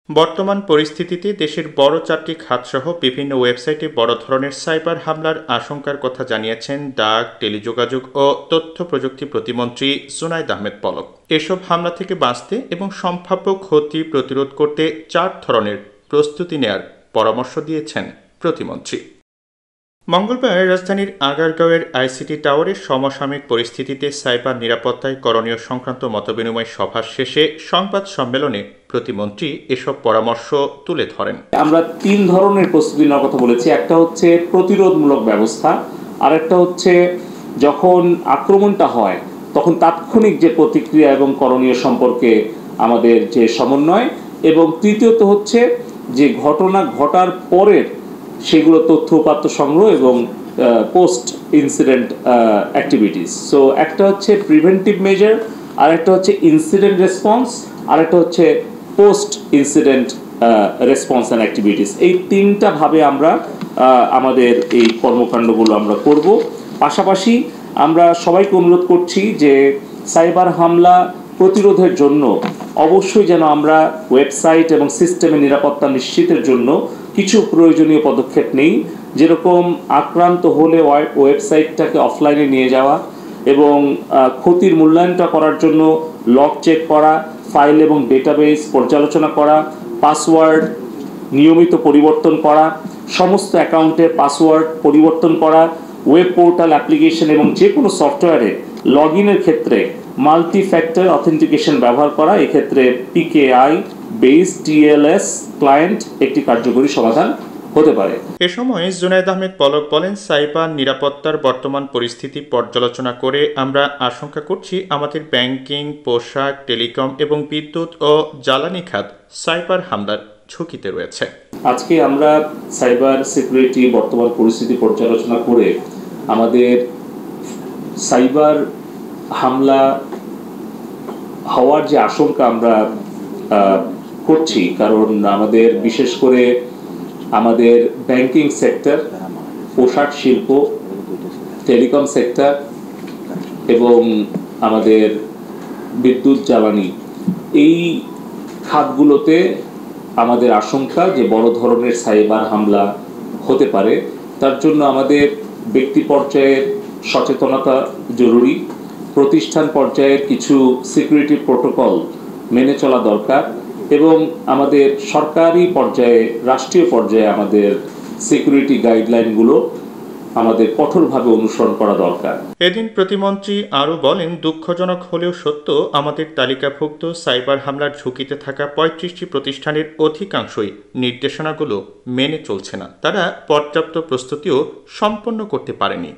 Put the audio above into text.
বর্তমান পরিস্থিতিতে দেশের বড় 4টি খাতসহ বিভিন্ন ওয়েবসাইটে বড় ধরনের সাইবার হামলার আশঙ্কার কথা জানিয়েছেন ডাক, টেলিযোগাযোগ ও তথ্য প্রযুক্তি প্রতিমন্ত্রী জুনাইদ আহমেদ পলক। এসব হামলা থেকে বাঁচতে এবং সম্ভাব্য ক্ষতি প্রতিরোধ করতে 4 ধরনের প্রস্তুতি নেয়ার পরামর্শ দিয়েছেন প্রতিমন্ত্রী। মঙ্গলবার রাজধানীর আগারগাঁওয়ের আইসিটি টাওয়ারের সমসাময়িক পরিস্থিতিতে সাইবার নিরাপত্তায় করণীয় সংক্রান্ত মতবিনিময় সভা শেষে সংবাদ সম্মেলনে প্রতিমন্ত্রী এসব পরামর্শ তুলে ধরেন। আমরা 3 ধরনের প্রস্তুতি নেওয়ার কথা বলেছি। একটা হচ্ছে প্রতিরোধমূলক ব্যবস্থা, আর একটা হচ্ছে যখন আক্রমণটা হয় তখন তাৎক্ষণিক যে প্রতিক্রিয়া এবং করণীয় সম্পর্কে আমাদের যে সমন্বয়, এবং তৃতীয়ত হচ্ছে যে ঘটনা ঘটার পরের সেগুলো তথ্য উপাত্ত সংগ্রহ এবং পোস্ট ইনসিডেন্ট অ্যাক্টিভিটিস। সো একটা হচ্ছে প্রিভেন্টিভ মেজার, আর একটা হচ্ছে ইনসিডেন্ট রেসপন্স, আর একটা হচ্ছে post incident response and activities. এই 3টা ভাবে আমরা আমাদের এই কর্মকাণ্ডগুলো আমরা করব। পাশাপাশি আমরা সবাইকে অনুরোধ করছি যে সাইবার হামলা প্রতিরোধের জন্য অবশ্যই যেন আমরা ওয়েবসাইট এবং সিস্টেমের নিরাপত্তা নিশ্চিতের জন্য কিছু প্রয়োজনীয় পদক্ষেপ নেই, যেরকম আক্রান্ত হলে ওয়েবসাইটটাকে অফলাইনে নিয়ে যাওয়া এবং ক্ষতির মূল্যায়নটা করার জন্য লগ চেক করা, ফাইল এবং ডেটাবেস পর্যালোচনা করা, পাসওয়ার্ড নিয়মিত পরিবর্তন করা, সমস্ত অ্যাকাউন্টের পাসওয়ার্ড পরিবর্তন করা, ওয়েব পোর্টাল অ্যাপ্লিকেশন এবং যে কোনো সফটওয়্যারে লগ ইনের ক্ষেত্রে মাল্টি ফ্যাক্টর অথেন্টিকেশন ব্যবহার করা। এক্ষেত্রে পিকেআই বেস টিএলএস ক্লায়েন্ট একটি কার্যকরী সমাধান হতে পারে। এ সময় জুনাইদ আহমেদ পলক বলেন, সাইবার নিরাপত্তার বর্তমান পরিস্থিতি পর্যালোচনা করে আমরা আশঙ্কা করছি আমাদের ব্যাংকিং, পোশাক, টেলিকম এবং বিদ্যুৎ ও জ্বালানি খাত সাইবার হামলার ঝুঁকিতে রয়েছে। আজকে আমরা সাইবার সিকিউরিটি বর্তমান পরিস্থিতি পর্যালোচনা করে আমাদের সাইবার হামলা হওয়ার যে আশঙ্কা আমরা করছি, কারণ আমাদের বিশেষ করে আমাদের ব্যাংকিং সেক্টর, পোশাক শিল্প, টেলিকম সেক্টর এবং আমাদের বিদ্যুৎ জ্বালানি, এই খাতগুলোতে আমাদের আশঙ্কা যে বড় ধরনের সাইবার হামলা হতে পারে। তার জন্য আমাদের ব্যক্তি পর্যায়ের সচেতনতা জরুরি, প্রতিষ্ঠান পর্যায়ের কিছু সিকিউরিটি প্রোটোকল মেনে চলা দরকার এবং আমাদের সরকারি পর্যায়ে, রাষ্ট্রীয় পর্যায়ে আমাদের সিকিউরিটি গাইডলাইনগুলো আমাদের কঠোরভাবে অনুসরণ করা দরকার। এদিন প্রতিমন্ত্রী আরও বলেন, দুঃখজনক হলেও সত্য, আমাদের তালিকাভুক্ত সাইবার হামলার ঝুঁকিতে থাকা 35টি প্রতিষ্ঠানের অধিকাংশই নির্দেশনাগুলো মেনে চলছে না। তারা পর্যাপ্ত প্রস্তুতিও সম্পন্ন করতে পারেনি।